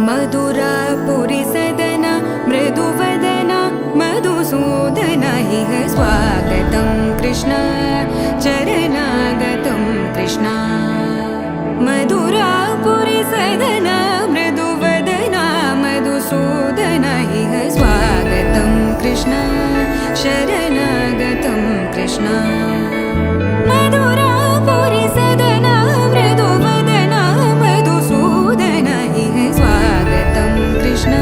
मधुरापुरी सदना मृदुवदना मधुसूदन इह स्वागतं कृष्ण चरणागतं कृष्ण मधुरापुरी सदना मृदुवदना मधुसूदन इह स्वागतं कृष्ण शरणागतं कृष्ण मधुरापुरी सदना मृदुवदना मधुसूदन इह स्वागतं कृष्ण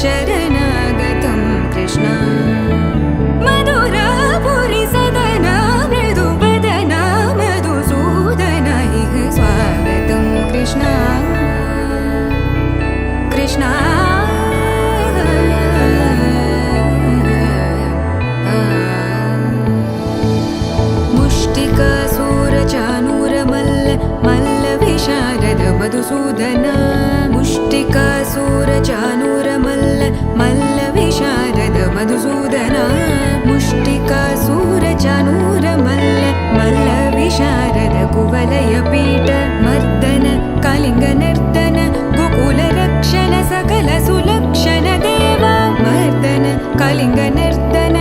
शरणागतं कृष्ण मधुरापुरी सदना मृदुवदना मधुसूदन इह स्वागतं कृष्ण कृष्ण मधुसूदन मुष्टिकासुरचाणूरमल्ल मल्लविशारद मधुसूदन मुष्टिकासुरचाणूरमल्ल मल्लविशारद कुवलयपीठ मर्दन कलिङ्गनर्तन गोकुलरक्षण सकल सुलक्षण देवा मर्दन कलिङ्गनर्तन